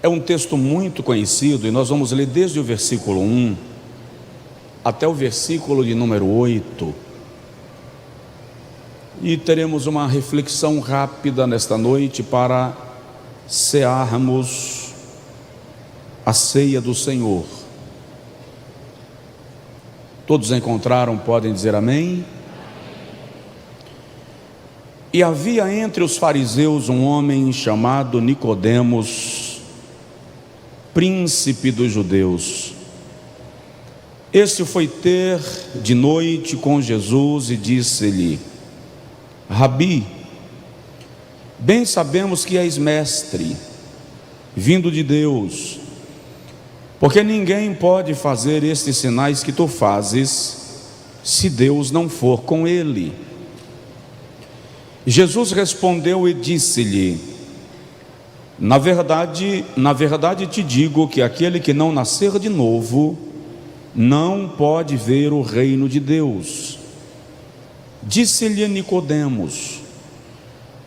É um texto muito conhecido e nós vamos ler desde o versículo 1 até o versículo de número 8. E teremos uma reflexão rápida nesta noite para cearmos a ceia do Senhor. Todos encontraram, podem dizer amém? E havia entre os fariseus um homem chamado Nicodemos, príncipe dos judeus. Este foi ter de noite com Jesus e disse-lhe: Rabi, bem sabemos que és mestre, vindo de Deus, porque ninguém pode fazer estes sinais que tu fazes, se Deus não for com ele. Jesus respondeu e disse-lhe: Na verdade te digo que aquele que não nascer de novo, não pode ver o reino de Deus. Disse-lhe Nicodemos: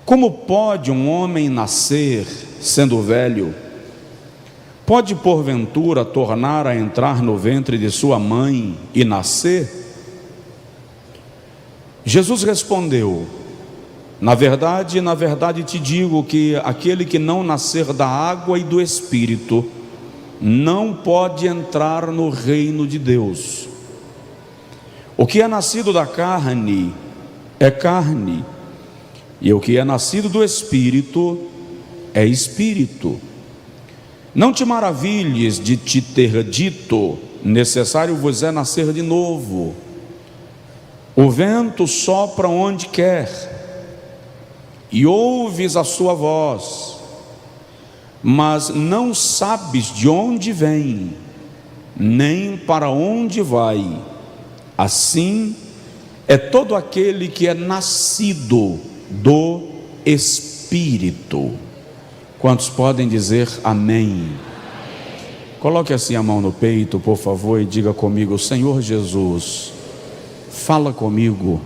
Como pode um homem nascer sendo velho? Pode porventura tornar a entrar no ventre de sua mãe e nascer? Jesus respondeu: Na verdade te digo que aquele que não nascer da água e do Espírito não pode entrar no reino de Deus. O que é nascido da carne é carne, e o que é nascido do Espírito é espírito. Não te maravilhes de te ter dito: necessário vos é nascer de novo. O vento sopra onde quer, e ouves a sua voz, mas não sabes de onde vem, nem para onde vai. Assim é todo aquele que é nascido do Espírito. Quantos podem dizer amém? Coloque assim a mão no peito, por favor, e diga comigo: Senhor Jesus, fala comigo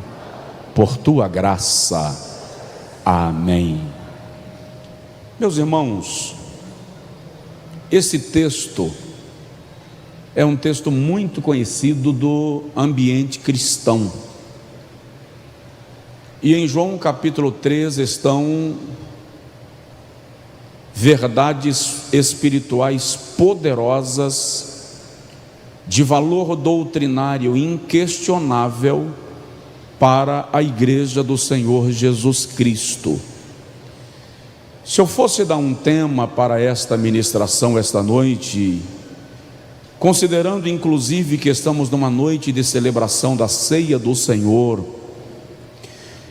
por tua graça. Amém. Meus irmãos, esse texto é um texto muito conhecido do ambiente cristão. E em João capítulo 3 estão verdades espirituais poderosas, de valor doutrinário inquestionável para a igreja do Senhor Jesus Cristo. Se eu fosse dar um tema para esta ministração esta noite, considerando inclusive que estamos numa noite de celebração da ceia do Senhor,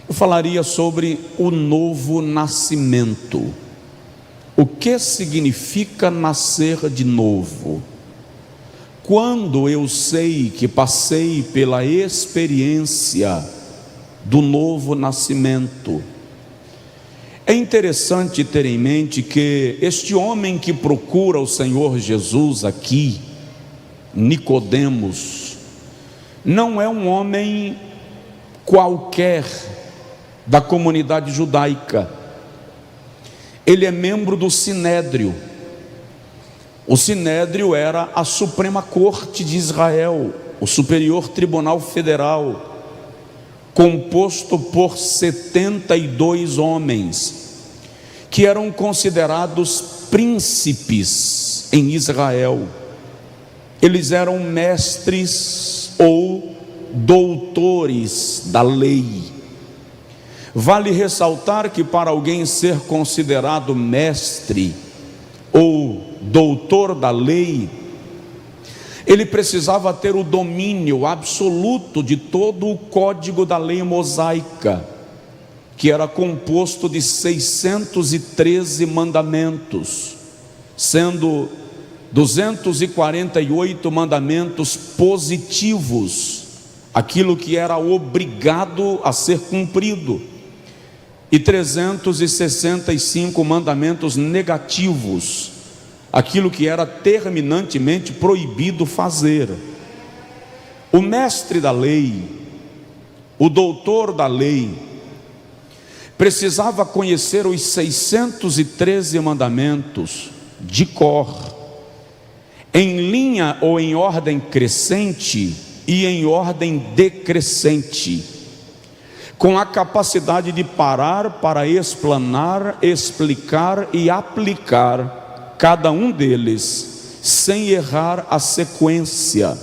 eu falaria sobre o novo nascimento. O que significa nascer de novo? Quando eu sei que passei pela experiência do novo nascimento? É interessante ter em mente que este homem que procura o Senhor Jesus aqui, Nicodemos, não é um homem qualquer da comunidade judaica. Ele é membro do Sinédrio. O Sinédrio era a Suprema Corte de Israel, o Superior Tribunal Federal, composto por 72 homens, que eram considerados príncipes em Israel. Eles eram mestres ou doutores da lei. Vale ressaltar que para alguém ser considerado mestre ou doutor da lei, ele precisava ter o domínio absoluto de todo o código da lei mosaica, que era composto de 613 mandamentos, sendo 248 mandamentos positivos, aquilo que era obrigado a ser cumprido, e 365 mandamentos negativos, aquilo que era terminantemente proibido fazer. O mestre da lei, o doutor da lei, precisava conhecer os 613 mandamentos de cor, em linha ou em ordem crescente e em ordem decrescente, com a capacidade de parar para explanar, explicar e aplicar cada um deles, sem errar a sequência.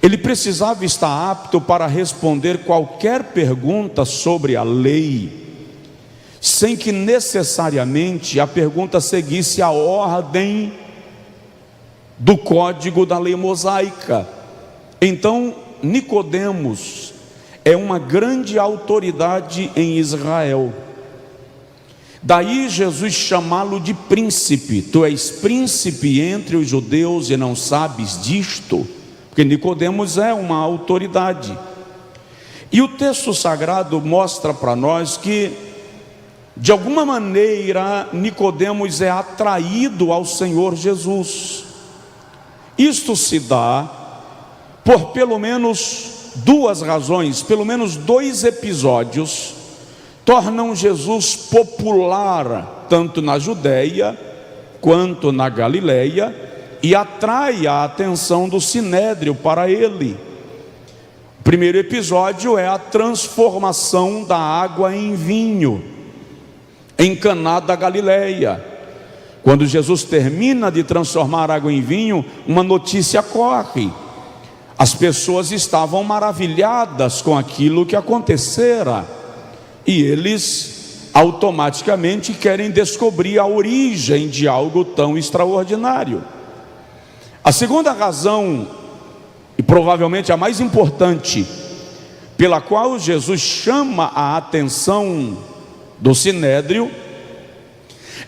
Ele precisava estar apto para responder qualquer pergunta sobre a lei, sem que necessariamente a pergunta seguisse a ordem do código da lei mosaica. Então, Nicodemos é uma grande autoridade em Israel. Daí Jesus chamá-lo de príncipe. Tu és príncipe entre os judeus e não sabes disto? Porque Nicodemos é uma autoridade. E o texto sagrado mostra para nós que, de alguma maneira, Nicodemos é atraído ao Senhor Jesus. Isto se dá por pelo menos duas razões, pelo menos dois episódios tornam Jesus popular tanto na Judéia quanto na Galileia e atrai a atenção do sinédrio para ele. O primeiro episódio é a transformação da água em vinho em Caná da Galileia. Quando Jesus termina de transformar água em vinho, uma notícia corre. As pessoas estavam maravilhadas com aquilo que acontecera, e eles automaticamente querem descobrir a origem de algo tão extraordinário. A segunda razão, e provavelmente a mais importante, pela qual Jesus chama a atenção do sinédrio,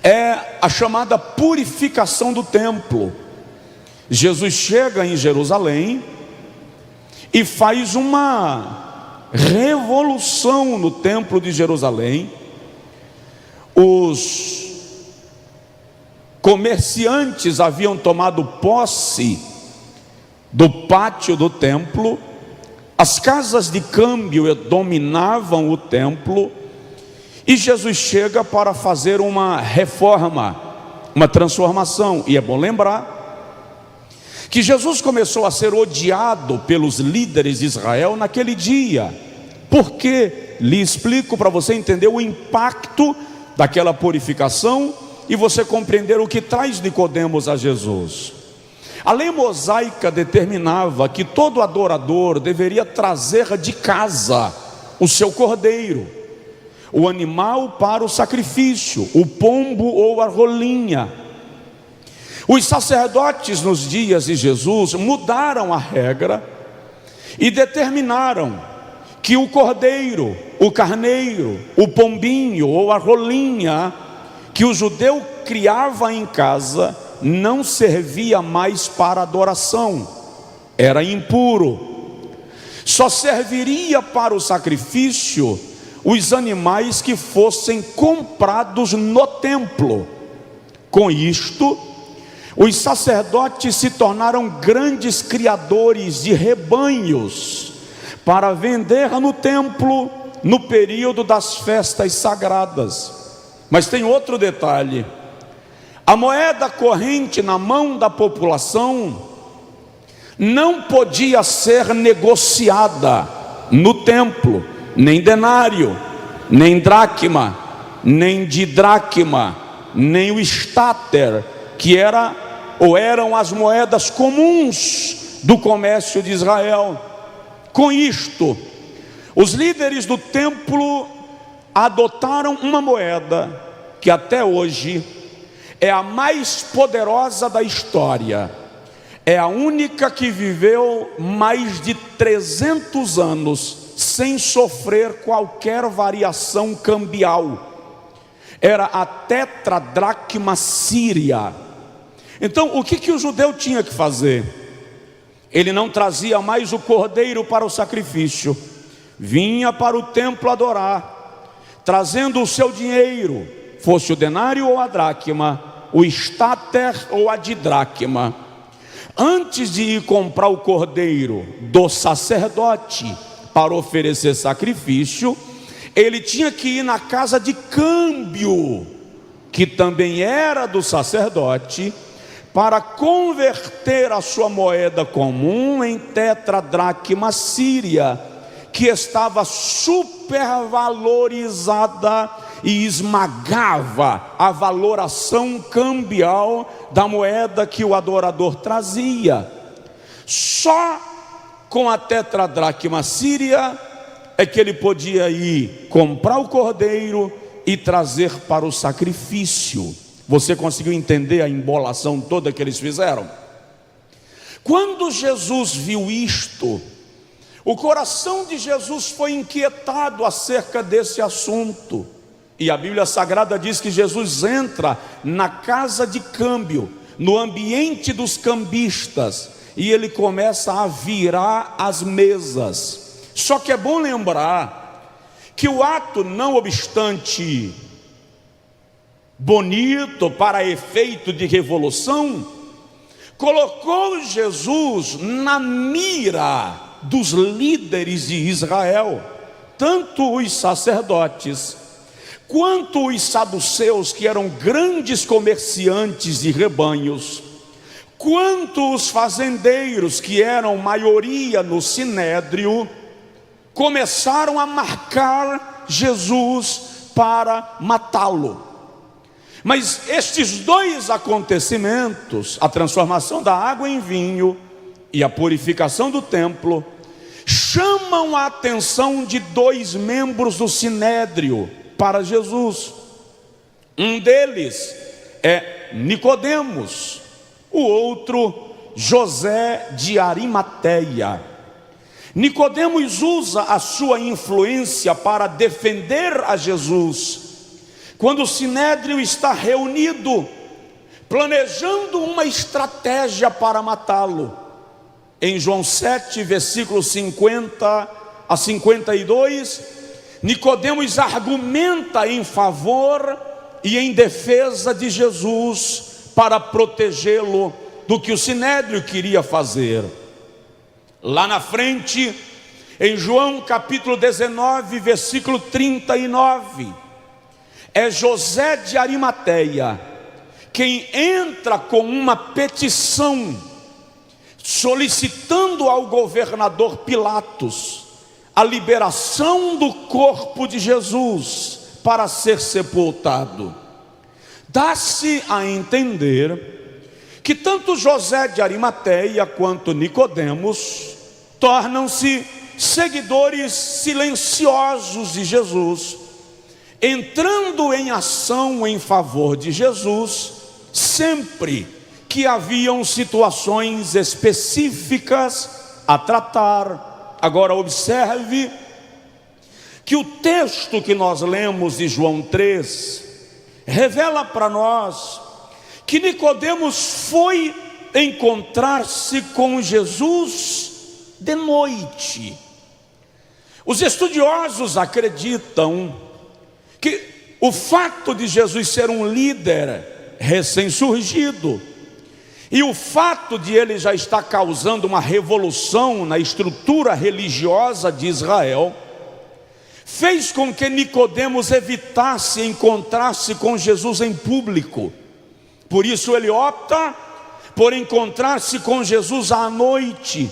é a chamada purificação do templo. Jesus chega em Jerusalém e faz uma revolução no templo de Jerusalém. Os comerciantes haviam tomado posse do pátio do templo, as casas de câmbio dominavam o templo, e Jesus chega para fazer uma reforma, uma transformação. E é bom lembrar que Jesus começou a ser odiado pelos líderes de Israel naquele dia. Por quê? Lhe explico para você entender o impacto daquela purificação e você compreender o que traz Nicodemos a Jesus. A lei mosaica determinava que todo adorador deveria trazer de casa o seu cordeiro, o animal para o sacrifício, o pombo ou a rolinha. Os sacerdotes nos dias de Jesus mudaram a regra e determinaram que o cordeiro, o carneiro, o pombinho ou a rolinha que o judeu criava em casa não servia mais para adoração, era impuro. Só serviria para o sacrifício os animais que fossem comprados no templo. Com isto, os sacerdotes se tornaram grandes criadores de rebanhos para vender no templo no período das festas sagradas. Mas tem outro detalhe: a moeda corrente na mão da população não podia ser negociada no templo, nem denário, nem dracma, nem didracma, nem o estáter, que eram as moedas comuns do comércio de Israel. Com isto, os líderes do templo adotaram uma moeda que até hoje é a mais poderosa da história. É a única que viveu mais de 300 anos sem sofrer qualquer variação cambial. Era a tetradracma síria. Então, o que o judeu tinha que fazer? Ele não trazia mais o cordeiro para o sacrifício, vinha para o templo adorar, trazendo o seu dinheiro, fosse o denário ou a dracma, o estáter ou a didracma. Antes de ir comprar o cordeiro do sacerdote para oferecer sacrifício, ele tinha que ir na casa de câmbio que também era do sacerdote, para converter a sua moeda comum em tetradracma síria, que estava supervalorizada e esmagava a valoração cambial da moeda que o adorador trazia. Só com a tetradracma síria é que ele podia ir comprar o cordeiro e trazer para o sacrifício. Você conseguiu entender a embolação toda que eles fizeram? Quando Jesus viu isto, o coração de Jesus foi inquietado acerca desse assunto. E a Bíblia Sagrada diz que Jesus entra na casa de câmbio, no ambiente dos cambistas, e ele começa a virar as mesas. Só que é bom lembrar que o ato, não obstante bonito para efeito de revolução, colocou Jesus na mira dos líderes de Israel, tanto os sacerdotes quanto os saduceus, que eram grandes comerciantes de rebanhos, quanto os fazendeiros, que eram maioria no sinédrio, começaram a marcar Jesus para matá-lo. Mas estes dois acontecimentos, a transformação da água em vinho e a purificação do templo, chamam a atenção de dois membros do sinédrio para Jesus. Um deles é Nicodemos, o outro José de Arimateia. Nicodemos usa a sua influência para defender a Jesus, quando o sinédrio está reunido, planejando uma estratégia para matá-lo. Em João 7, versículos 50 a 52, Nicodemos argumenta em favor e em defesa de Jesus para protegê-lo do que o sinédrio queria fazer. Lá na frente, em João capítulo 19, versículo 39, é José de Arimateia quem entra com uma petição, solicitando ao governador Pilatos a liberação do corpo de Jesus para ser sepultado. Dá-se a entender que tanto José de Arimateia quanto Nicodemos tornam-se seguidores silenciosos de Jesus, entrando em ação em favor de Jesus sempre que haviam situações específicas a tratar. Agora observe que o texto que nós lemos de João 3 revela para nós que Nicodemos foi encontrar-se com Jesus de noite. Os estudiosos acreditam que o fato de Jesus ser um líder recém-surgido e o fato de ele já estar causando uma revolução na estrutura religiosa de Israel fez com que Nicodemos evitasse encontrar-se com Jesus em público. Por isso ele opta por encontrar-se com Jesus à noite,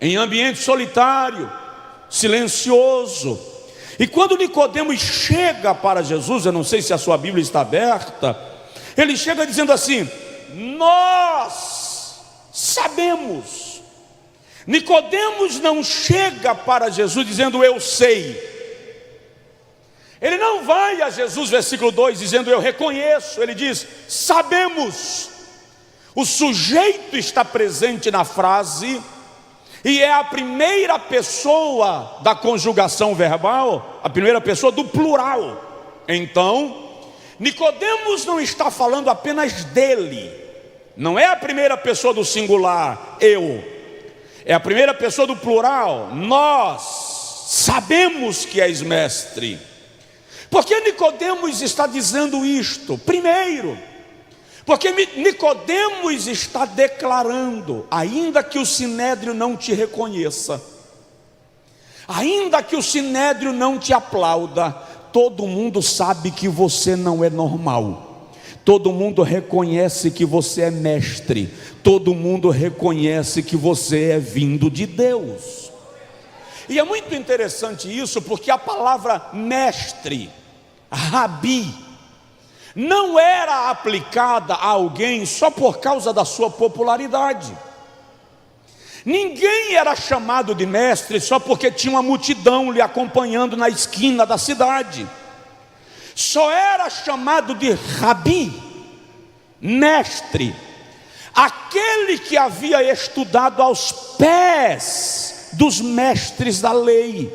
em ambiente solitário, silencioso. E quando Nicodemos chega para Jesus, eu não sei se a sua Bíblia está aberta, ele chega dizendo assim: nós sabemos. Nicodemos não chega para Jesus dizendo eu sei. Ele não vai a Jesus, versículo 2, dizendo eu reconheço. Ele diz sabemos. O sujeito está presente na frase e é a primeira pessoa da conjugação verbal, a primeira pessoa do plural. Então, Nicodemos não está falando apenas dele, não é a primeira pessoa do singular, eu, é a primeira pessoa do plural, nós sabemos que és mestre. Por que Nicodemos está dizendo isto? Primeiro, porque Nicodemos está declarando, ainda que o sinédrio não te reconheça, ainda que o sinédrio não te aplauda, todo mundo sabe que você não é normal, todo mundo reconhece que você é mestre, todo mundo reconhece que você é vindo de Deus. E é muito interessante isso, porque a palavra mestre, rabi, não era aplicada a alguém só por causa da sua popularidade. Ninguém era chamado de mestre só porque tinha uma multidão lhe acompanhando na esquina da cidade. Só era chamado de rabi, mestre, aquele que havia estudado aos pés dos mestres da lei.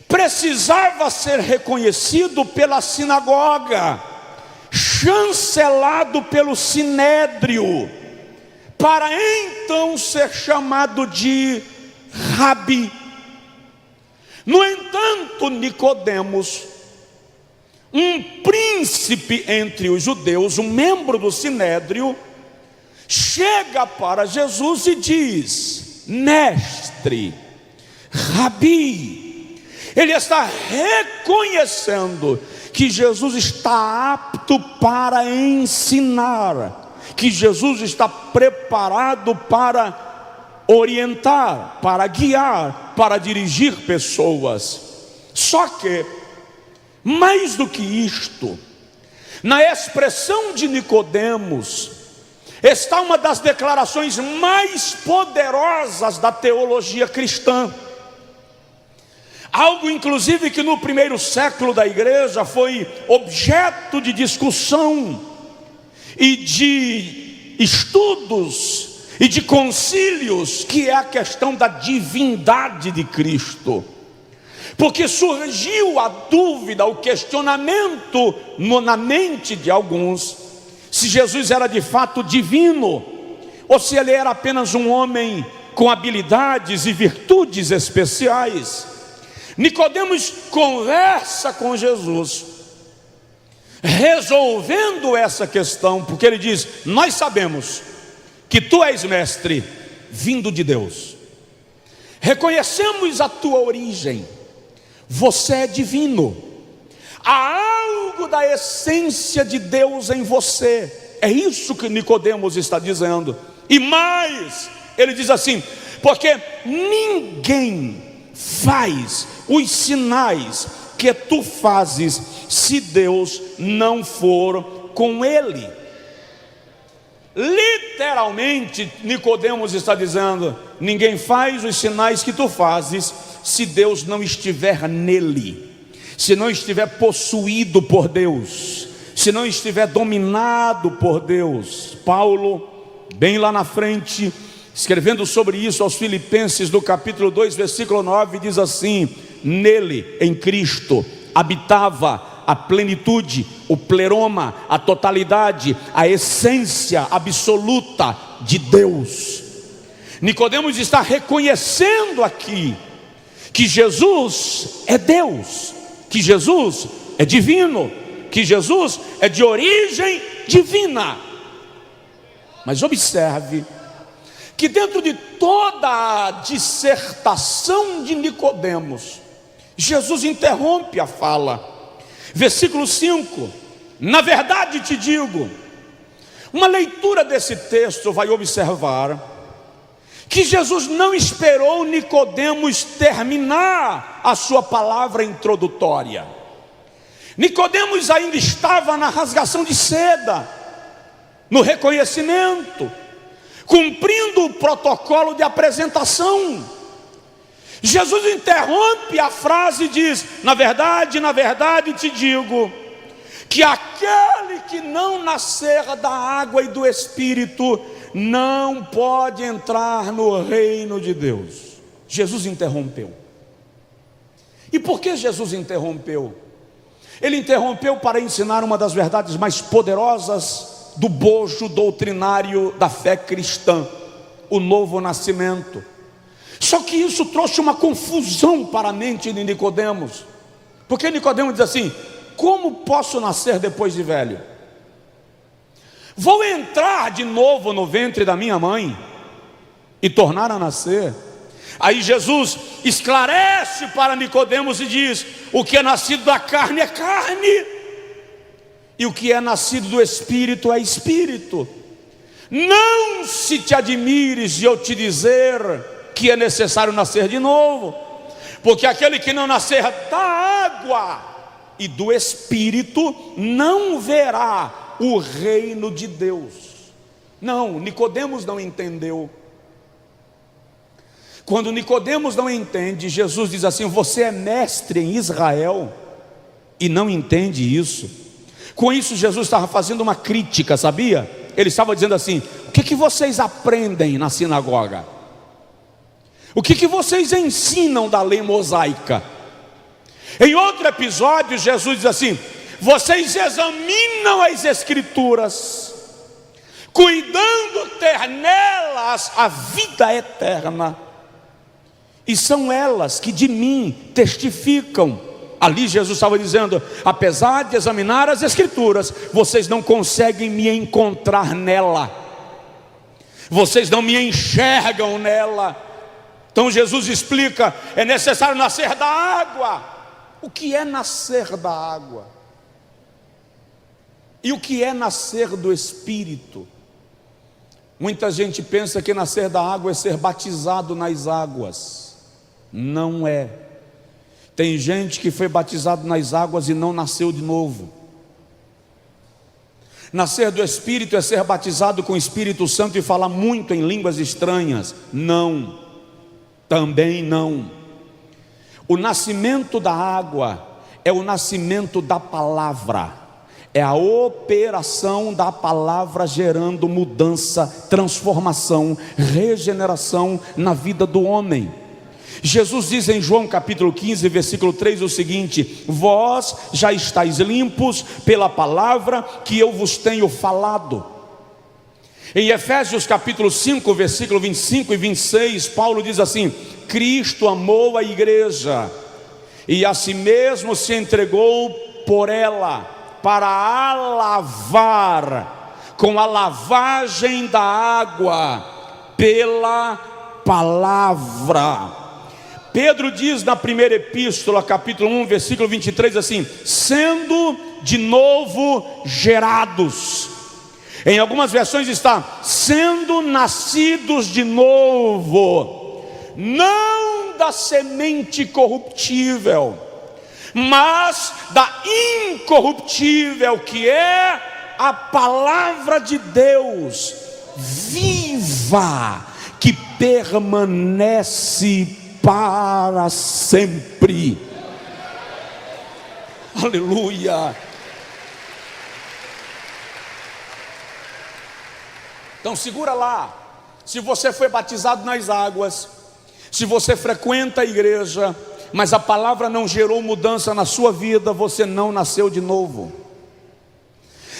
Precisava ser reconhecido pela sinagoga, chancelado pelo sinédrio, para então ser chamado de rabi. No entanto, Nicodemos, um príncipe entre os judeus, um membro do sinédrio, chega para Jesus e diz: mestre, rabi. Ele está reconhecendo que Jesus está apto para ensinar, que Jesus está preparado para orientar, para guiar, para dirigir pessoas. Só que, mais do que isto, na expressão de Nicodemos está uma das declarações mais poderosas da teologia cristã. Algo inclusive que no primeiro século da igreja foi objeto de discussão e de estudos e de concílios, que é a questão da divindade de Cristo. Porque surgiu a dúvida, o questionamento na mente de alguns, se Jesus era de fato divino, ou se ele era apenas um homem com habilidades e virtudes especiais. Nicodemos conversa com Jesus, resolvendo essa questão, porque ele diz: nós sabemos que tu és mestre, vindo de Deus, reconhecemos a tua origem, você é divino, há algo da essência de Deus em você. É isso que Nicodemos está dizendo. E mais, ele diz assim: porque ninguém faz os sinais que tu fazes se Deus não for com ele. Literalmente, Nicodemos está dizendo: ninguém faz os sinais que tu fazes se Deus não estiver nele, se não estiver possuído por Deus, se não estiver dominado por Deus. Paulo, bem lá na frente, escrevendo sobre isso aos Filipenses, do capítulo 2, versículo 9, diz assim: nele, em Cristo, habitava a plenitude, o pleroma, a totalidade, a essência absoluta de Deus. Nicodemos está reconhecendo aqui que Jesus é Deus, que Jesus é divino, que Jesus é de origem divina. Mas observe que dentro de toda a dissertação de Nicodemos, Jesus interrompe a fala. Versículo 5: na verdade te digo. Uma leitura desse texto vai observar que Jesus não esperou Nicodemos terminar a sua palavra introdutória. Nicodemos ainda estava na rasgação de seda, no reconhecimento, cumprindo o protocolo de apresentação. Jesus interrompe a frase e diz: na verdade te digo, que aquele que não nascer da água e do Espírito não pode entrar no reino de Deus. Jesus interrompeu. E por que Jesus interrompeu? Ele interrompeu para ensinar uma das verdades mais poderosas do bojo doutrinário da fé cristã: o novo nascimento. Só que isso trouxe uma confusão para a mente de Nicodemos, porque Nicodemos diz assim: como posso nascer depois de velho? Vou entrar de novo no ventre da minha mãe e tornar a nascer? Aí Jesus esclarece para Nicodemos e diz: o que é nascido da carne é carne, e o que é nascido do Espírito é Espírito. Não se te admires de eu te dizer que é necessário nascer de novo, porque aquele que não nascer da água e do Espírito não verá o reino de Deus. Não, Nicodemos não entendeu. Quando Nicodemos não entende, Jesus diz assim: você é mestre em Israel e não entende isso. Com isso Jesus estava fazendo uma crítica, sabia? Ele estava dizendo assim: o que vocês aprendem na sinagoga? O que vocês ensinam da lei mosaica? Em outro episódio Jesus diz assim: vocês examinam as Escrituras, cuidando ter nelas a vida eterna, e são elas que de mim testificam. Ali Jesus estava dizendo: apesar de examinar as Escrituras, vocês não conseguem me encontrar nela, vocês não me enxergam nela. Então Jesus explica: é necessário nascer da água. O que é nascer da água? E o que é nascer do Espírito? Muita gente pensa que nascer da água é ser batizado nas águas. Não é. Tem gente que foi batizado nas águas e não nasceu de novo. Nascer do Espírito é ser batizado com o Espírito Santo e falar muito em línguas estranhas. Não, também não. O nascimento da água é o nascimento da palavra, é a operação da palavra gerando mudança, transformação, regeneração na vida do homem. Jesus diz em João capítulo 15, versículo 3 o seguinte: vós já estáis limpos pela palavra que eu vos tenho falado. Em Efésios capítulo 5, versículo 25 e 26, Paulo diz assim: Cristo amou a igreja e a si mesmo se entregou por ela, para a lavar com a lavagem da água pela palavra. Pedro diz na primeira epístola, capítulo 1, versículo 23 assim: sendo de novo gerados. Em algumas versões está: sendo nascidos de novo, não da semente corruptível, mas da incorruptível, que é a palavra de Deus, viva, que permanece para sempre. Aleluia. Então segura lá. Se você foi batizado nas águas, se você frequenta a igreja, mas a palavra não gerou mudança na sua vida, você não nasceu de novo.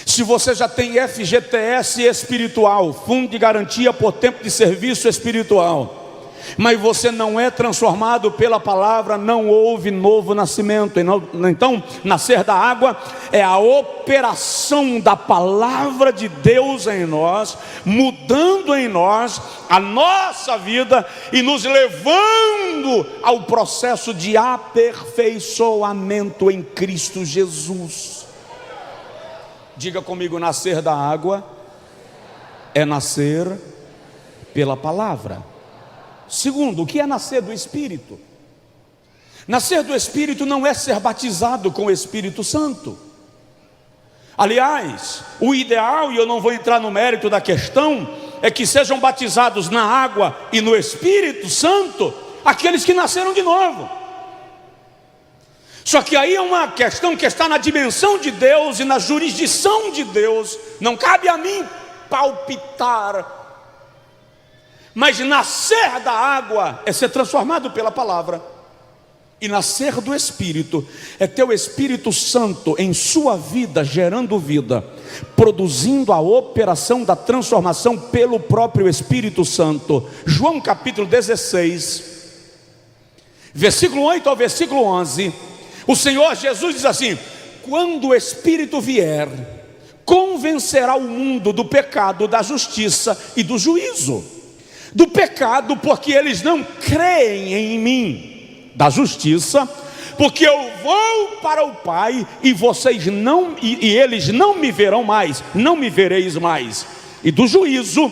Se você já tem FGTS espiritual, Fundo de Garantia por Tempo de Serviço Espiritual, mas você não é transformado pela palavra, não houve novo nascimento. Então, nascer da água é a operação da palavra de Deus em nós, mudando em nós a nossa vida e nos levando ao processo de aperfeiçoamento em Cristo Jesus. Diga comigo: nascer da água é nascer pela palavra. Segundo, o que é nascer do Espírito? Nascer do Espírito não é ser batizado com o Espírito Santo. Aliás, o ideal, e eu não vou entrar no mérito da questão, é que sejam batizados na água e no Espírito Santo aqueles que nasceram de novo. Só que aí é uma questão que está na dimensão de Deus e na jurisdição de Deus. Não cabe a mim palpitar. Mas nascer da água é ser transformado pela palavra. E nascer do Espírito é ter o Espírito Santo em sua vida, gerando vida, produzindo a operação da transformação pelo próprio Espírito Santo. João capítulo 16, versículo 8 ao versículo 11, o Senhor Jesus diz assim: quando o Espírito vier, convencerá o mundo do pecado, da justiça e do juízo. Do pecado, porque eles não creem em mim. Da justiça, porque eu vou para o Pai, e vocês não, e eles não me verão mais, não me vereis mais. E do juízo,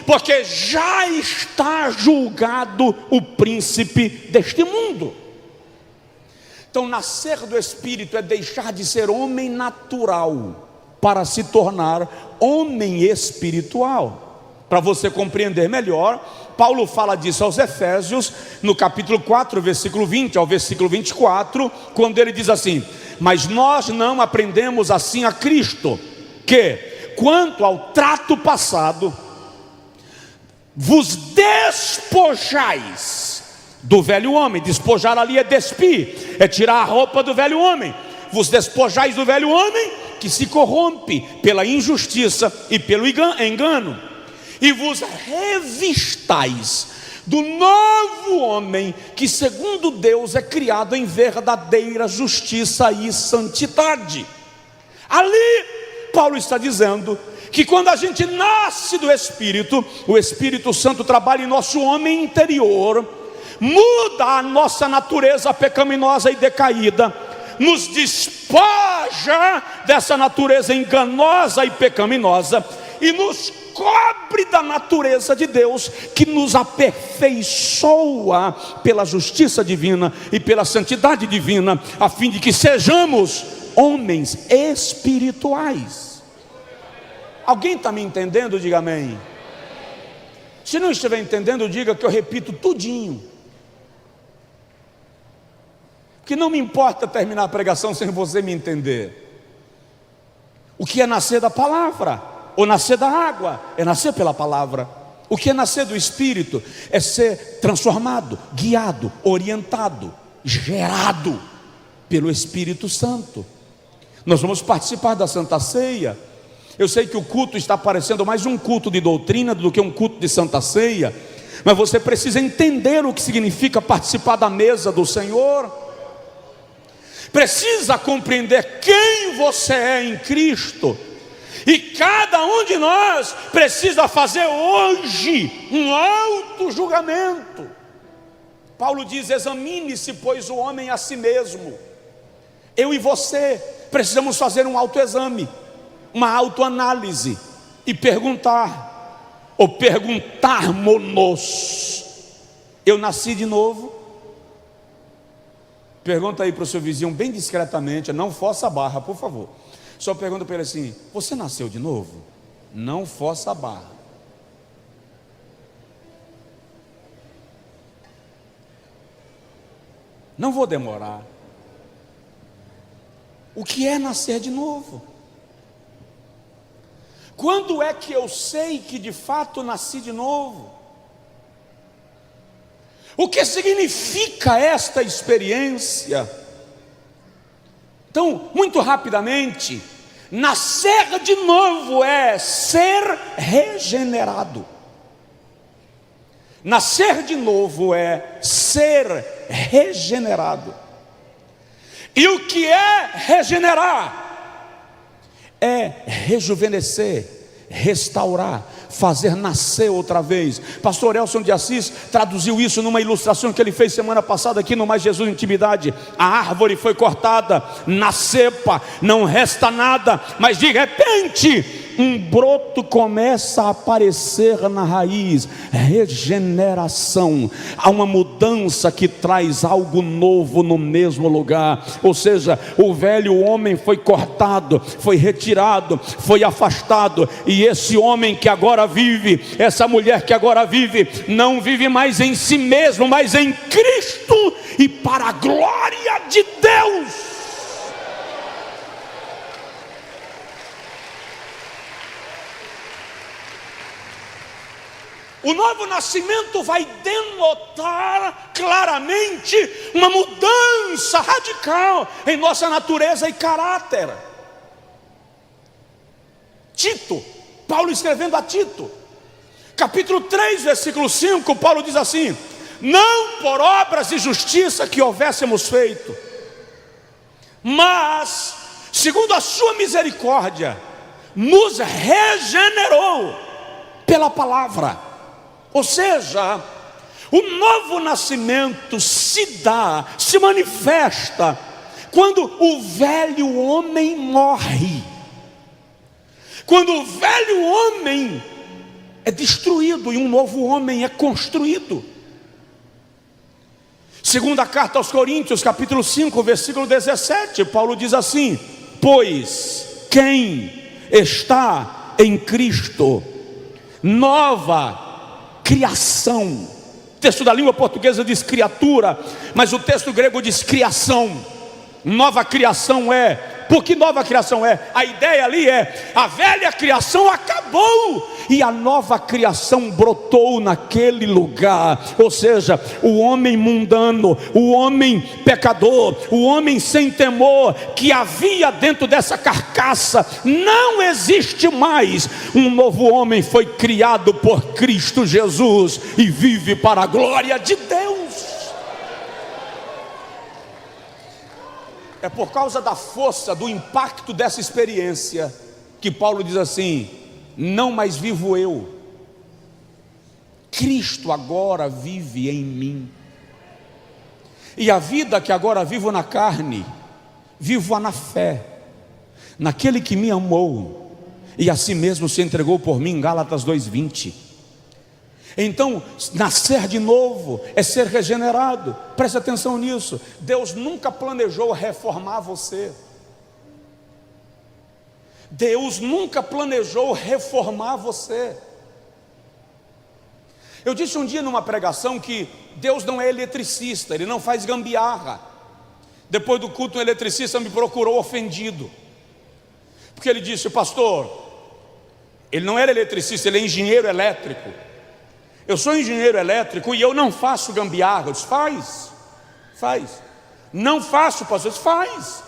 porque já está julgado o príncipe deste mundo. Então, nascer do Espírito é deixar de ser homem natural para se tornar homem espiritual. Para você compreender melhor, Paulo fala disso aos Efésios, no capítulo 4, versículo 20 ao versículo 24, quando ele diz assim: mas nós não aprendemos assim a Cristo, que, quanto ao trato passado, vos despojais do velho homem. Despojar ali é despir, é tirar a roupa do velho homem. Vos despojais do velho homem, que se corrompe pela injustiça e pelo engano, e vos revistais do novo homem, que segundo Deus é criado em verdadeira justiça e santidade. Ali Paulo está dizendo que quando a gente nasce do Espírito, o Espírito Santo trabalha em nosso homem interior, muda a nossa natureza pecaminosa e decaída, nos despoja dessa natureza enganosa e pecaminosa e nos cobre da natureza de Deus, que nos aperfeiçoa pela justiça divina e pela santidade divina, a fim de que sejamos homens espirituais. Alguém está me entendendo? Diga amém. Se não estiver entendendo, diga que eu repito tudinho, que não me importa terminar a pregação sem você me entender. O que é nascer da palavra, ou nascer da água, é nascer pela palavra. O que é nascer do Espírito é ser transformado, guiado, orientado, gerado pelo Espírito Santo. Nós vamos participar da Santa Ceia. Eu sei que o culto está parecendo mais um culto de doutrina do que um culto de Santa Ceia, mas você precisa entender o que significa participar da mesa do Senhor. Precisa compreender quem você é em Cristo. E cada um de nós precisa fazer hoje um auto-julgamento. Paulo diz: examine-se, pois, o homem a si mesmo. Eu e você precisamos fazer um autoexame, uma autoanálise, e perguntar, ou perguntarmos-nos: eu nasci de novo? Pergunta aí para o seu vizinho bem discretamente, não força a barra, por favor. Só pergunta para ele assim: você nasceu de novo? Não força a barra. Não vou demorar. O que é nascer de novo? Quando é que eu sei que de fato nasci de novo? O que significa esta experiência? Então, muito rapidamente, nascer de novo é ser regenerado. Nascer de novo é ser regenerado. E o que é regenerar? É rejuvenescer, restaurar, fazer nascer outra vez. Pastor Elson de Assis traduziu isso numa ilustração que ele fez semana passada aqui no Mais Jesus Intimidade. A árvore foi cortada na cepa, não resta nada, mas de repente um broto começa a aparecer na raiz. Regeneração. Há uma mudança que traz algo novo no mesmo lugar. Ou seja, o velho homem foi cortado, foi retirado, foi afastado, e esse homem que agora vive, essa mulher que agora vive, não vive mais em si mesmo, mas em Cristo e para a glória de Deus. O novo nascimento vai denotar claramente uma mudança radical em nossa natureza e caráter. Tito, Paulo escrevendo a Tito, capítulo 3, versículo 5, Paulo diz assim: não por obras de justiça que houvéssemos feito, mas segundo a sua misericórdia, nos regenerou pela palavra. Ou seja, O novo nascimento se manifesta quando o velho homem morre, quando o velho homem é destruído e um novo homem é construído. Segunda carta aos Coríntios, capítulo 5, versículo 17, Paulo diz assim: pois quem está em Cristo, nova criação. O texto da língua portuguesa diz criatura, mas o texto grego diz criação. Nova criação é, por que nova criação é? A ideia ali é, a velha criação acabou e a nova criação brotou naquele lugar. Ou seja, o homem mundano, o homem pecador, o homem sem temor que havia dentro dessa carcaça, não existe mais. Um novo homem foi criado por Cristo Jesus e vive para a glória de Deus. É por causa da força, do impacto dessa experiência que Paulo diz assim: não mais vivo eu, Cristo agora vive em mim. E a vida que agora vivo na carne, vivo-a na fé, naquele que me amou e a si mesmo se entregou por mim. Gálatas 2:20. Então, nascer de novo é ser regenerado. Preste atenção nisso. Deus nunca planejou reformar você. Deus nunca planejou reformar você. Eu disse um dia numa pregação que Deus não é eletricista, Ele não faz gambiarra. Depois do culto, um eletricista me procurou ofendido, porque ele disse: pastor, ele não era eletricista, ele é engenheiro elétrico. Eu sou engenheiro elétrico e eu não faço gambiarra. Eu disse: faz. Não faço, pastor. Eu disse: faz.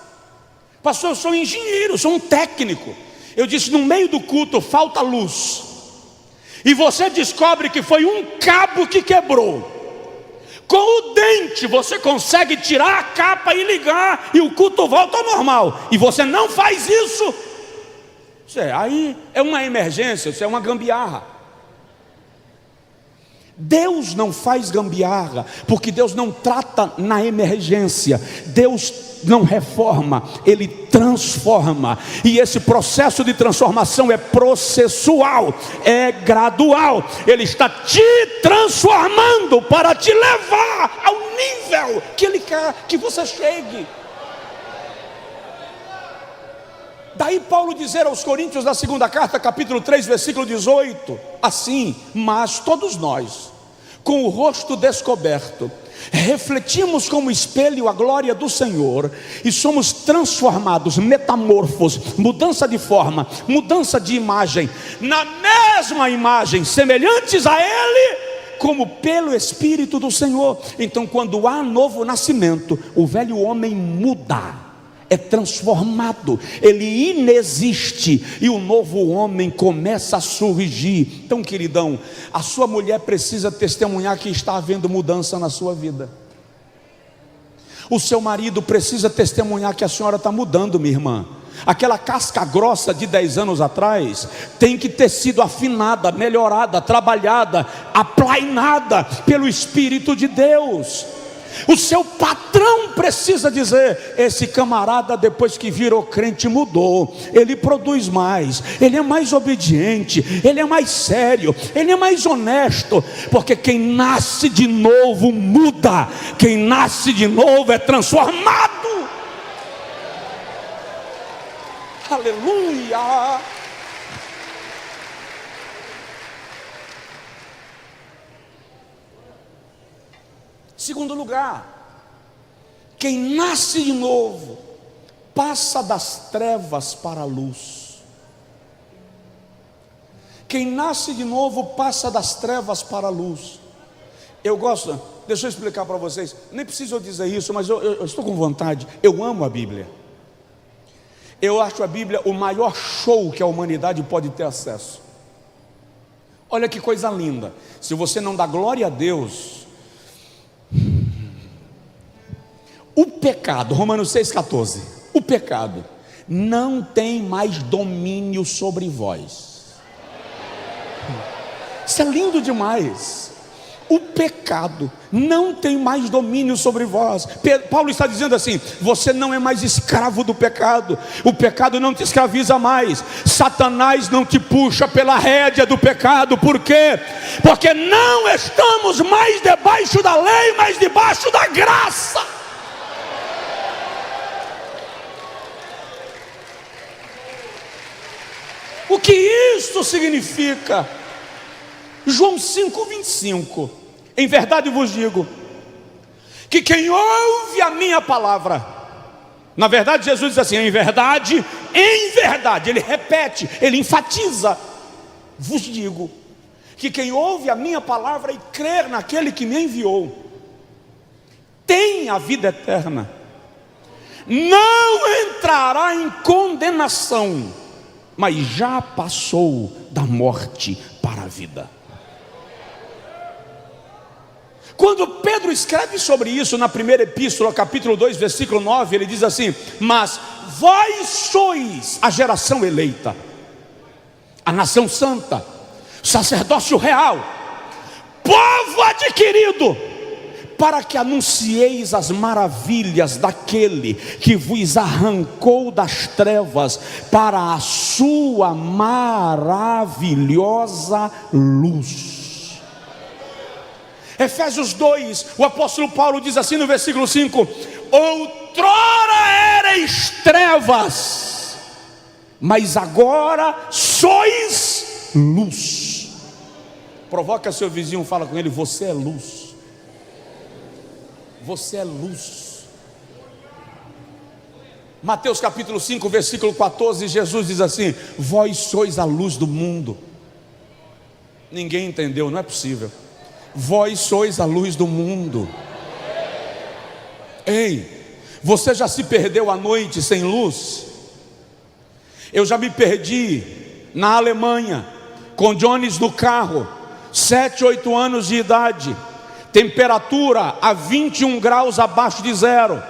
Pastor, eu sou engenheiro, eu sou um técnico. Eu disse: no meio do culto falta luz, e você descobre que foi um cabo que quebrou. Com o dente você consegue tirar a capa e ligar, e o culto volta ao normal, e você não faz isso. Aí é uma emergência, isso é uma gambiarra. Deus não faz gambiarra, porque Deus não trata na emergência. Deus não reforma, Ele transforma. E esse processo de transformação é processual, é gradual. Ele está te transformando para te levar ao nível que Ele quer que você chegue. Daí Paulo dizer aos Coríntios na segunda carta, capítulo 3, versículo 18, assim: mas todos nós, com o rosto descoberto, refletimos como espelho a glória do Senhor, e somos transformados, metamorfos, mudança de forma, mudança de imagem, na mesma imagem, semelhantes a Ele, como pelo Espírito do Senhor. Então, quando há novo nascimento, o velho homem muda, é transformado, ele inexiste e o novo homem começa a surgir. Então, queridão, a sua mulher precisa testemunhar que está havendo mudança na sua vida. O seu marido precisa testemunhar que a senhora está mudando, minha irmã. Aquela casca grossa de 10 anos atrás tem que ter sido afinada, melhorada, trabalhada, aplainada pelo Espírito de Deus. O seu patrão precisa dizer: esse camarada, depois que virou crente, mudou. Ele produz mais, ele é mais obediente, ele é mais sério, ele é mais honesto. Porque quem nasce de novo muda, quem nasce de novo é transformado. Aleluia. Segundo lugar, quem nasce de novo passa das trevas para a luz. Quem nasce de novo passa das trevas para a luz. Eu gosto, deixa eu explicar para vocês, nem preciso eu dizer isso, mas eu estou com vontade. Eu amo a Bíblia. Eu acho a Bíblia o maior show que a humanidade pode ter acesso. Olha que coisa linda. Se você não dá glória a Deus, o pecado, Romanos 6,14, o pecado não tem mais domínio sobre vós. Isso é lindo demais. o pecado não tem mais domínio sobre vós. Paulo está dizendo assim: você não é mais escravo do pecado, o pecado não te escraviza mais, Satanás não te puxa pela rédea do pecado. Por quê? Porque não estamos mais debaixo da lei, mas debaixo da graça. O que isso significa? João 5:25: em verdade vos digo, que quem ouve a minha palavra, na verdade Jesus diz assim, em verdade, ele repete, ele enfatiza, vos digo, que quem ouve a minha palavra e crer naquele que me enviou, tem a vida eterna, não entrará em condenação, mas já passou da morte para a vida. Quando Pedro escreve sobre isso na primeira epístola, capítulo 2, versículo 9, ele diz assim: mas vós sois a geração eleita, a nação santa, sacerdócio real, povo adquirido, para que anuncieis as maravilhas daquele que vos arrancou das trevas para a sua maravilhosa luz. Efésios 2, o apóstolo Paulo diz assim no versículo 5: outrora erais trevas, mas agora sois luz. Provoca seu vizinho, fala com ele: você é luz. Você é luz. Mateus capítulo 5, versículo 14, Jesus diz assim: vós sois a luz do mundo. Ninguém entendeu, não é possível. Vós sois a luz do mundo. Ei, você já se perdeu à noite sem luz? Eu já me perdi na Alemanha, com Jones no carro, 7, 8 anos de idade, temperatura a 21 graus abaixo de zero.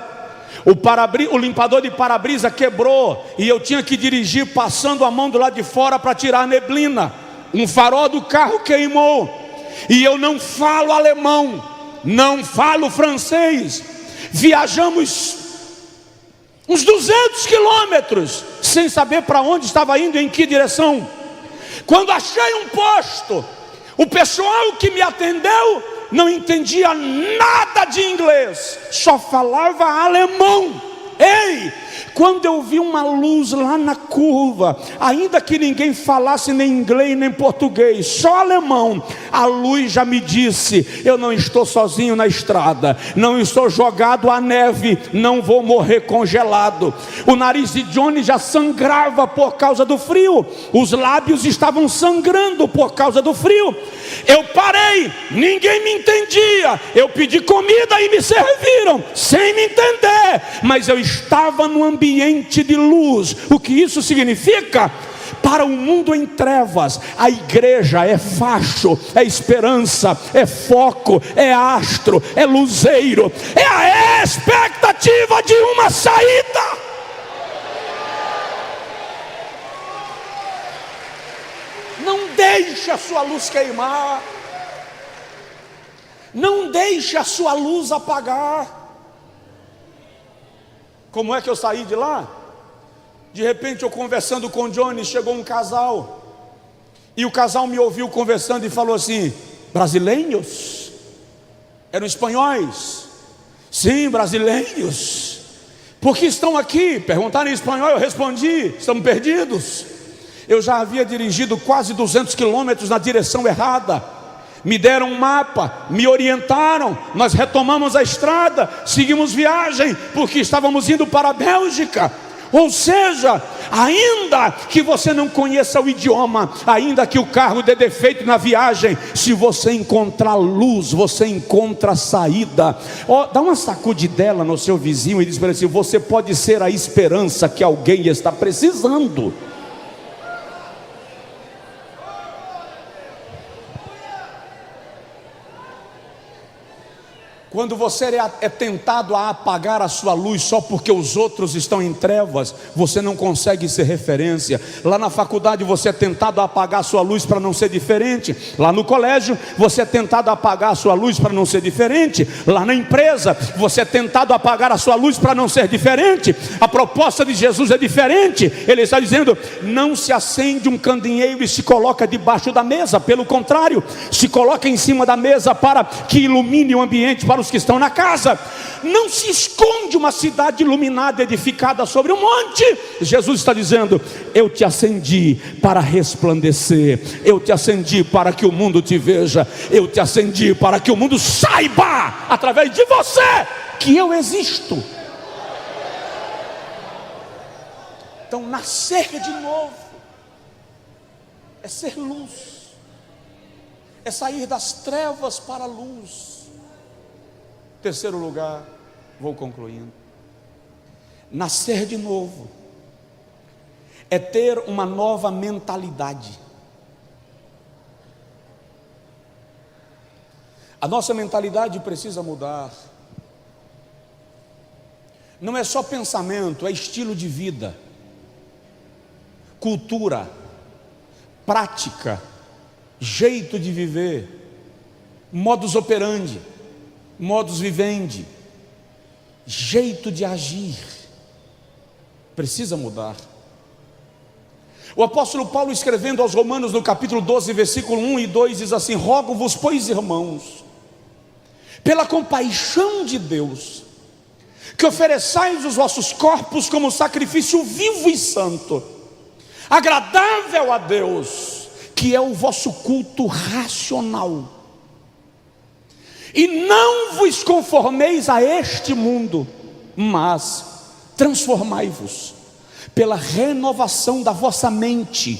O limpador de para-brisa quebrou e eu tinha que dirigir passando a mão do lado de fora para tirar a neblina. Um farol do carro queimou e eu não falo alemão, não falo francês. Viajamos uns 200 quilômetros sem saber para onde estava indo, em que direção. Quando achei um posto, o pessoal que me atendeu não entendia nada de inglês, só falava alemão. Ei, quando eu vi uma luz lá na curva, ainda que ninguém falasse nem inglês nem português, só alemão, a luz já me disse: eu não estou sozinho na estrada, não estou jogado à neve, não vou morrer congelado. O nariz de Johnny já sangrava por causa do frio, os lábios estavam sangrando por causa do frio. Eu parei, ninguém me entendia, eu pedi comida e me serviram, sem me entender, mas eu estava num ambiente de luz. O que isso significa? Para o mundo em trevas, a igreja é facho, é esperança, é foco, é astro, é luzeiro, é a expectativa de uma saída. Não deixe a sua luz queimar, não deixe a sua luz apagar. Como é que eu saí de lá? De repente eu conversando com o Johnny, chegou um casal, e o casal me ouviu conversando e falou assim: brasileiros? Eram espanhóis. Sim, brasileiros. Por que estão aqui? Perguntaram em espanhol, eu respondi: estamos perdidos. Eu já havia dirigido quase 200 quilômetros na direção errada. Me deram um mapa, me orientaram, nós retomamos a estrada, seguimos viagem, porque estávamos indo para a Bélgica. Ou seja, ainda que você não conheça o idioma, ainda que o carro dê defeito na viagem, se você encontrar luz, você encontra saída. Dá uma sacudidela no seu vizinho e diz para ele assim: você pode ser a esperança que alguém está precisando. Quando você é tentado a apagar a sua luz só porque os outros estão em trevas, você não consegue ser referência. Lá na faculdade você é tentado a apagar a sua luz para não ser diferente. Lá no colégio você é tentado a apagar a sua luz para não ser diferente. Lá na empresa você é tentado a apagar a sua luz para não ser diferente. A proposta de Jesus é diferente. Ele está dizendo: não se acende um candeeiro e se coloca debaixo da mesa. Pelo contrário, se coloca em cima da mesa para que ilumine o ambiente para os que estão na casa. Não se esconde uma cidade iluminada, edificada sobre um monte. Jesus está dizendo: eu te acendi para resplandecer, eu te acendi para que o mundo te veja, eu te acendi para que o mundo saiba, através de você, que eu existo. Então, nascer de novo é ser luz, é sair das trevas para a luz. Terceiro lugar, vou concluindo. Nascer de novo é ter uma nova mentalidade. A nossa mentalidade precisa mudar. Não é só pensamento, é estilo de vida, cultura, prática, jeito de viver, modus operandi, modus vivendi, jeito de agir, precisa mudar. O apóstolo Paulo, escrevendo aos Romanos no capítulo 12, versículo 1 e 2, diz assim: rogo-vos, pois, irmãos, pela compaixão de Deus, que ofereçais os vossos corpos como sacrifício vivo e santo, agradável a Deus, que é o vosso culto racional. E não vos conformeis a este mundo, mas transformai-vos pela renovação da vossa mente,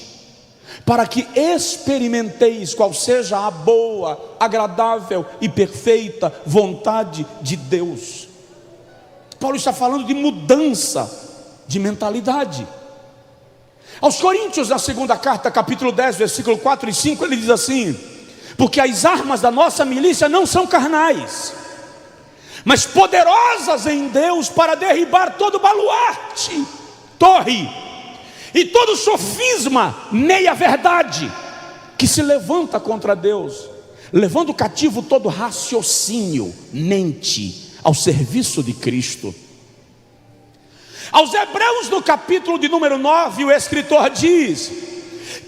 para que experimenteis qual seja a boa, agradável e perfeita vontade de Deus. Paulo está falando de mudança de mentalidade. Aos Coríntios, na segunda carta, capítulo 10, versículo 4 e 5, ele diz assim: porque as armas da nossa milícia não são carnais, mas poderosas em Deus para derribar todo baluarte, torre e todo sofisma, meia verdade, que se levanta contra Deus, levando cativo todo raciocínio, mente, ao serviço de Cristo. Aos Hebreus, no capítulo de número 9, o escritor diz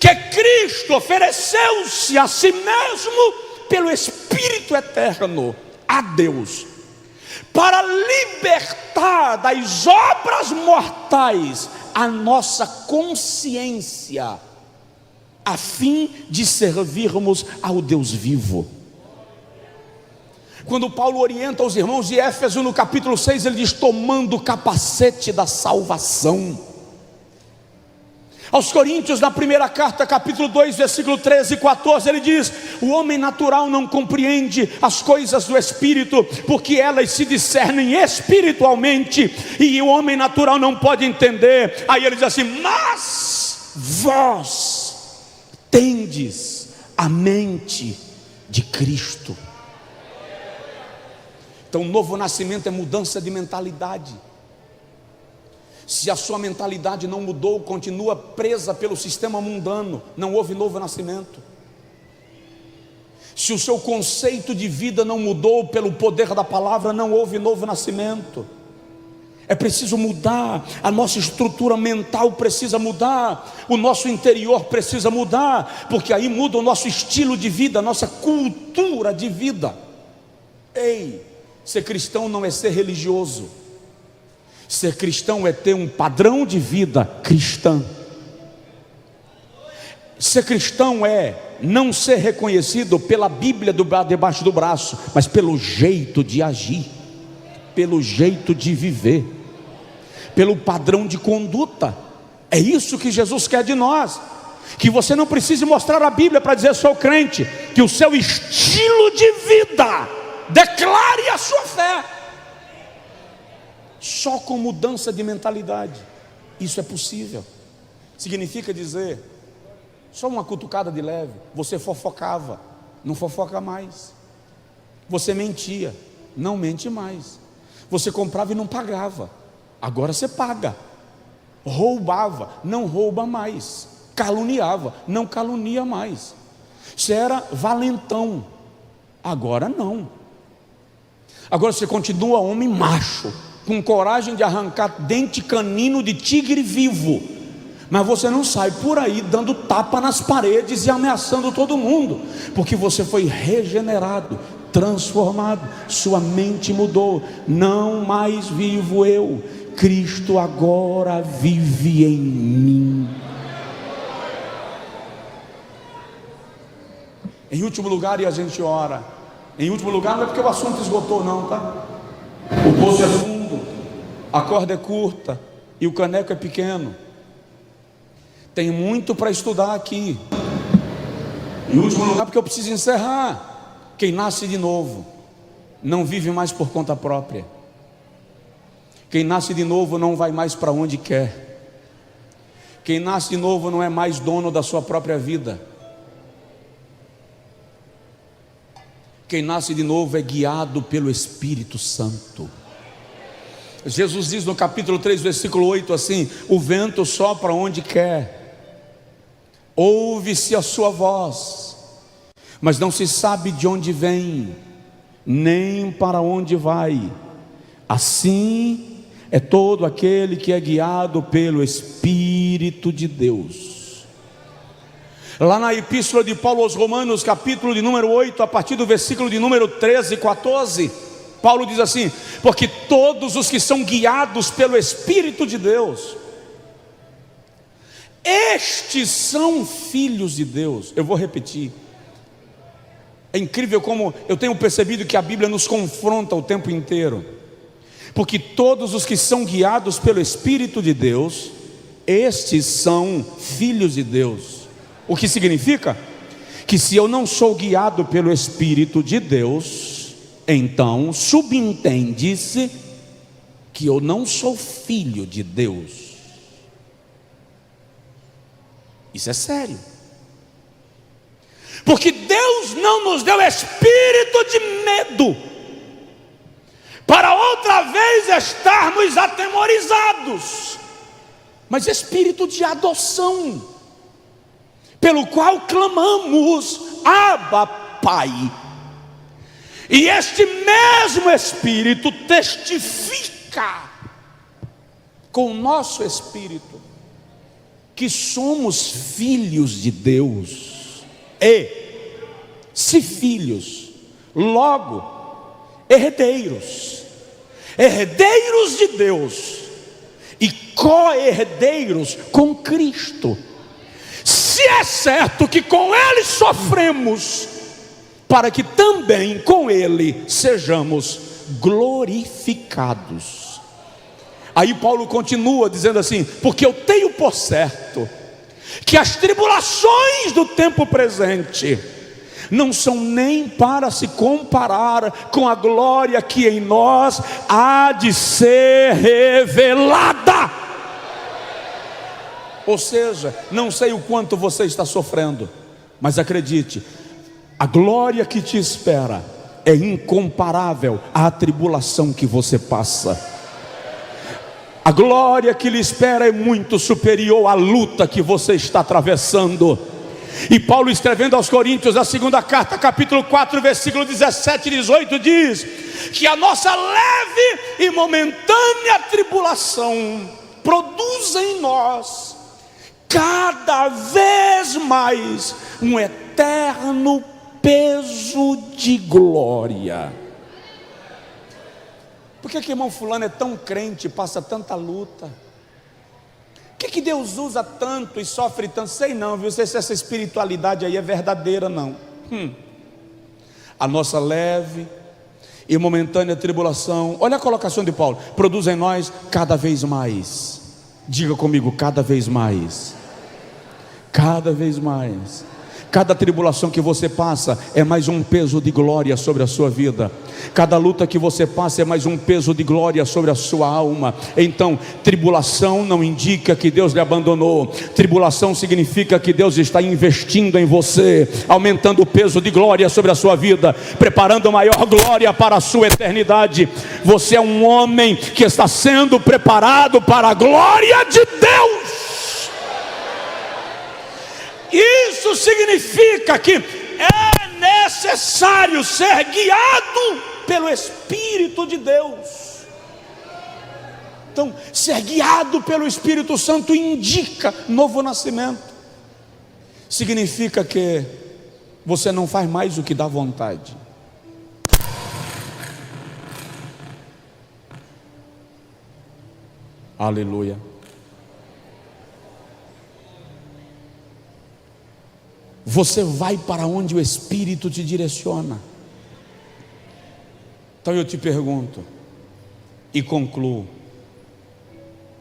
que Cristo ofereceu-se a si mesmo pelo Espírito eterno a Deus, para libertar das obras mortais a nossa consciência, a fim de servirmos ao Deus vivo. Quando Paulo orienta os irmãos de Éfeso no capítulo 6, ele diz: tomando o capacete da salvação. Aos Coríntios, na primeira carta, capítulo 2, versículo 13 e 14, ele diz: o homem natural não compreende as coisas do Espírito, porque elas se discernem espiritualmente, e o homem natural não pode entender. Aí ele diz assim: mas vós tendes a mente de Cristo. Então, o novo nascimento é mudança de mentalidade. Se a sua mentalidade não mudou, continua presa pelo sistema mundano, não houve novo nascimento. Se o seu conceito de vida não mudou pelo poder da palavra, não houve novo nascimento. É preciso mudar, a nossa estrutura mental precisa mudar, o nosso interior precisa mudar, porque aí muda o nosso estilo de vida, a nossa cultura de vida. Ei, ser cristão não é ser religioso. Ser cristão é ter um padrão de vida cristã. Ser cristão é não ser reconhecido pela Bíblia debaixo do braço, mas pelo jeito de agir, pelo jeito de viver, pelo padrão de conduta. É isso que Jesus quer de nós. Que você não precise mostrar a Bíblia para dizer sou crente, que o seu estilo de vida declare a sua fé. Só com mudança de mentalidade isso é possível. Significa dizer, só uma cutucada de leve: você fofocava, não fofoca mais. Você mentia, não mente mais. Você comprava e não pagava, agora você paga. Roubava, não rouba mais. Caluniava, não calunia mais. Você era valentão, agora não. Agora você continua homem macho, com coragem de arrancar dente canino de tigre vivo, mas você não sai por aí dando tapa nas paredes e ameaçando todo mundo, porque você foi regenerado, transformado, sua mente mudou. Não mais vivo eu, Cristo agora vive em mim. Em último lugar, e a gente ora, em último lugar, não é porque o assunto esgotou não, tá? O poço é fundo, a corda é curta e o caneco é pequeno. Tem muito para estudar aqui. Em último lugar, porque eu preciso encerrar. Quem nasce de novo não vive mais por conta própria. Quem nasce de novo não vai mais para onde quer. Quem nasce de novo não é mais dono da sua própria vida. Quem nasce de novo é guiado pelo Espírito Santo. Jesus diz no capítulo 3, versículo 8 assim: o vento sopra onde quer, ouve-se a sua voz, mas não se sabe de onde vem, nem para onde vai. Assim é todo aquele que é guiado pelo Espírito de Deus. Lá na epístola de Paulo aos Romanos, capítulo de número 8, a partir do versículo de número 13 e 14, Paulo diz assim: porque todos os que são guiados pelo Espírito de Deus, estes são filhos de Deus. Eu vou repetir. É incrível como eu tenho percebido que a Bíblia nos confronta o tempo inteiro. Porque todos os que são guiados pelo Espírito de Deus, estes são filhos de Deus. O que significa? Que se eu não sou guiado pelo Espírito de Deus, então subentende-se que eu não sou filho de Deus. Isso é sério. Porque Deus não nos deu espírito de medo, para outra vez estarmos atemorizados, mas espírito de adoção, pelo qual clamamos: Abba, Pai. E este mesmo Espírito testifica com o nosso espírito que somos filhos de Deus. E se filhos, logo herdeiros, herdeiros de Deus e co-herdeiros com Cristo, se é certo que com Ele sofremos, para que também com Ele sejamos glorificados. Aí Paulo continua dizendo assim: porque eu tenho por certo que as tribulações do tempo presente não são nem para se comparar com a glória que em nós há de ser revelada. Ou seja, não sei o quanto você está sofrendo, mas acredite, a glória que te espera é incomparável à tribulação que você passa. A glória que lhe espera é muito superior à luta que você está atravessando. E Paulo, escrevendo aos Coríntios, a segunda carta, capítulo 4, versículo 17 e 18, diz que a nossa leve e momentânea tribulação produz em nós cada vez mais um eterno peso de glória. Por que irmão fulano é tão crente, passa tanta luta? Por que Deus usa tanto e sofre tanto? Sei não, viu? Sei se essa espiritualidade aí é verdadeira não. A nossa leve e momentânea tribulação, olha a colocação de Paulo, produz em nós cada vez mais. Diga comigo: cada vez mais. Cada vez mais. Cada tribulação que você passa é mais um peso de glória sobre a sua vida. Cada luta que você passa é mais um peso de glória sobre a sua alma. Então, tribulação não indica que Deus lhe abandonou. Tribulação significa que Deus está investindo em você, aumentando o peso de glória sobre a sua vida, preparando maior glória para a sua eternidade. Você é um homem que está sendo preparado para a glória de Deus. Isso significa que é necessário ser guiado pelo Espírito de Deus. Então, ser guiado pelo Espírito Santo indica novo nascimento. Significa que você não faz mais o que dá vontade. Aleluia. Você vai para onde o Espírito te direciona. Então eu te pergunto e concluo: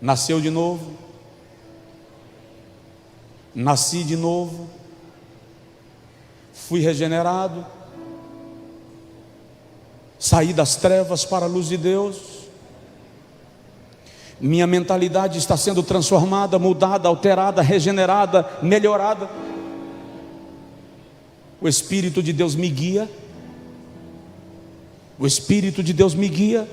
nasceu de novo? Nasci de novo? Fui regenerado? Saí das trevas para a luz de Deus? Minha mentalidade está sendo transformada, mudada, alterada, regenerada, melhorada? O Espírito de Deus me guia? O Espírito de Deus me guia?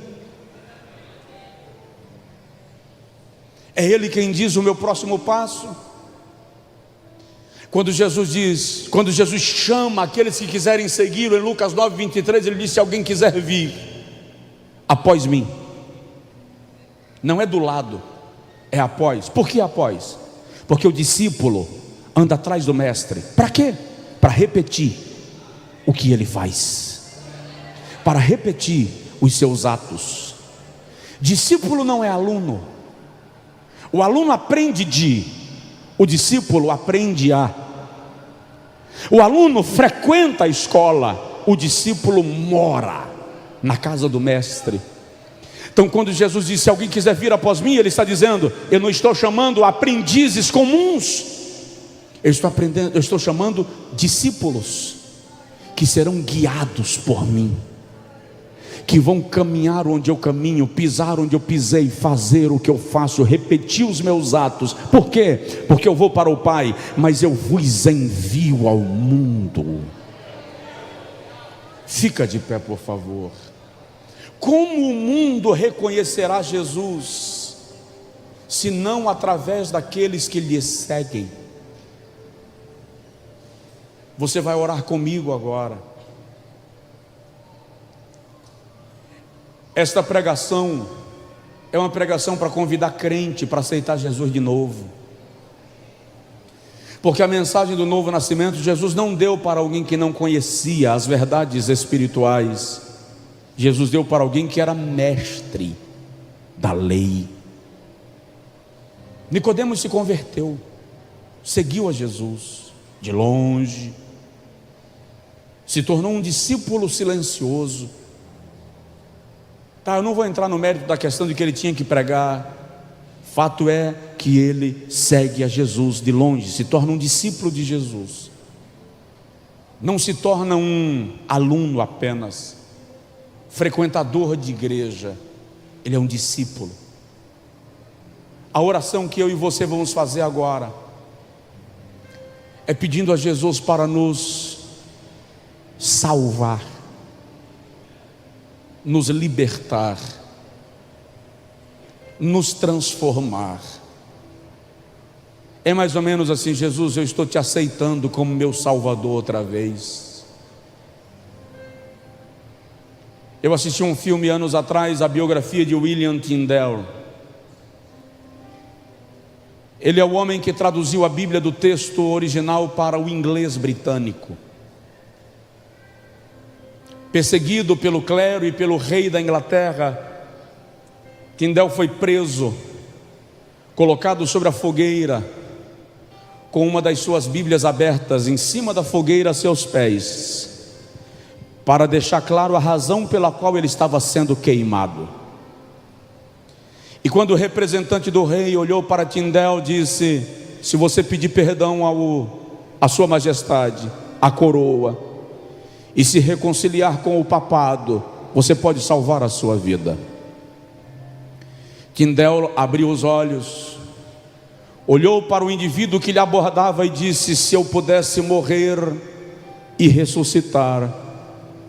É Ele quem diz o meu próximo passo. Quando Jesus chama aqueles que quiserem segui-lo, em Lucas 9:23, Ele disse: se alguém quiser vir após mim. Não é do lado, é após. Por que após? Porque o discípulo anda atrás do mestre. Para quê? Para repetir o que ele faz, para repetir os seus atos. Discípulo não é aluno. O aluno aprende o discípulo aprende a. O aluno frequenta a escola, o discípulo mora na casa do mestre. Então, quando Jesus disse: se alguém quiser vir após mim, Ele está dizendo: eu não estou chamando aprendizes comuns, eu estou chamando discípulos que serão guiados por mim, que vão caminhar onde eu caminho, pisar onde eu pisei, fazer o que eu faço, repetir os meus atos. Por quê? Porque eu vou para o Pai, mas eu vos envio ao mundo. Fica de pé, por favor. Como o mundo reconhecerá Jesus, se não através daqueles que lhe seguem? Você vai orar comigo agora. Esta pregação é uma pregação para convidar crente para aceitar Jesus de novo. Porque a mensagem do novo nascimento, Jesus não deu para alguém que não conhecia as verdades espirituais. Jesus deu para alguém que era mestre da lei. Nicodemos se converteu, seguiu a Jesus de longe, se tornou um discípulo silencioso. Eu não vou entrar no mérito da questão de que ele tinha que pregar. Fato é que ele segue a Jesus de longe, se torna um discípulo de Jesus. Não se torna um aluno apenas, frequentador de igreja. Ele é um discípulo. A oração que eu e você vamos fazer agora é pedindo a Jesus para nos salvar, nos libertar, nos transformar. É mais ou menos assim: Jesus, eu estou te aceitando como meu Salvador outra vez. Eu assisti um filme anos atrás, a biografia de William Tyndale. Ele é o homem que traduziu a Bíblia do texto original para o inglês britânico. Perseguido pelo clero e pelo rei da Inglaterra, Tyndale foi preso, colocado sobre a fogueira, com uma das suas Bíblias abertas em cima da fogueira a seus pés, para deixar claro a razão pela qual ele estava sendo queimado. E quando o representante do rei olhou para Tyndale, disse: se você pedir perdão ao a sua majestade, a coroa, e se reconciliar com o papado, você pode salvar a sua vida. Tyndale abriu os olhos, olhou para o indivíduo que lhe abordava e disse: se eu pudesse morrer e ressuscitar,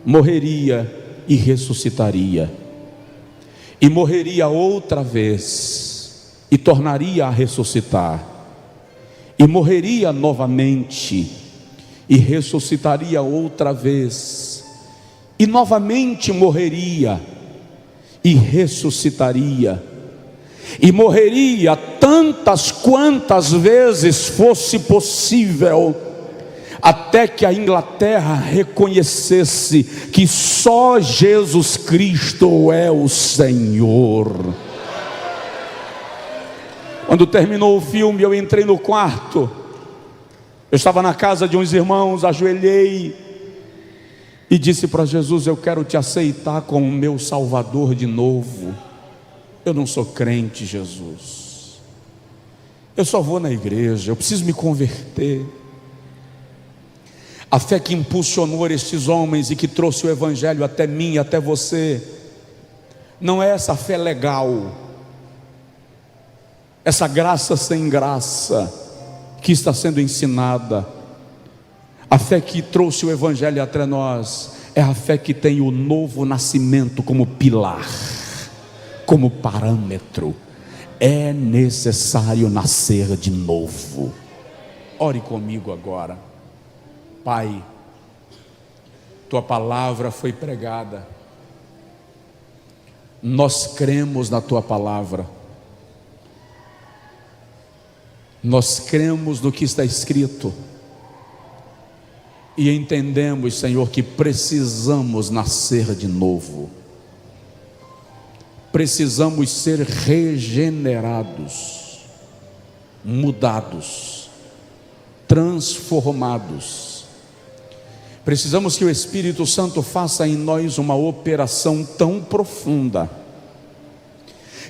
morreria e ressuscitaria, e morreria outra vez, e tornaria a ressuscitar, e morreria novamente, e ressuscitaria outra vez, e novamente morreria, e ressuscitaria, e morreria tantas quantas vezes fosse possível, até que a Inglaterra reconhecesse que só Jesus Cristo é o Senhor. Quando terminou o filme, eu entrei no quarto. Eu estava na casa de uns irmãos, ajoelhei e disse para Jesus: eu quero te aceitar como meu Salvador de novo. Eu não sou crente, Jesus. Eu só vou na igreja, eu preciso me converter. A fé que impulsionou estes homens e que trouxe o evangelho até mim e até você, não é essa fé legal, essa graça sem graça que está sendo ensinada. A fé que trouxe o evangelho até nós é a fé que tem o novo nascimento como pilar, como parâmetro. É necessário nascer de novo. Ore comigo agora. Pai, tua palavra foi pregada, nós cremos na tua palavra, nós cremos no que está escrito e entendemos, Senhor, que precisamos nascer de novo, precisamos ser regenerados, mudados, transformados. Precisamos que o Espírito Santo faça em nós uma operação tão profunda,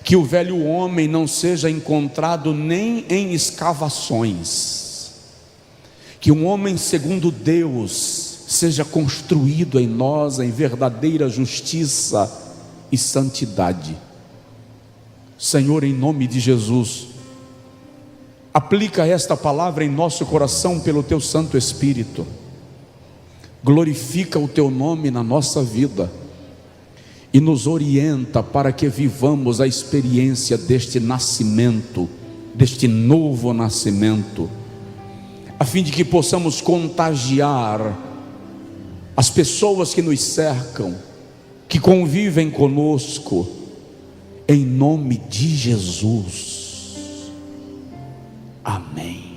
que o velho homem não seja encontrado nem em escavações, que um homem segundo Deus seja construído em nós em verdadeira justiça e santidade. Senhor, em nome de Jesus, aplica esta palavra em nosso coração pelo teu Santo Espírito. Glorifica o teu nome na nossa vida e nos orienta para que vivamos a experiência deste nascimento, deste novo nascimento, a fim de que possamos contagiar as pessoas que nos cercam, que convivem conosco, em nome de Jesus. Amém.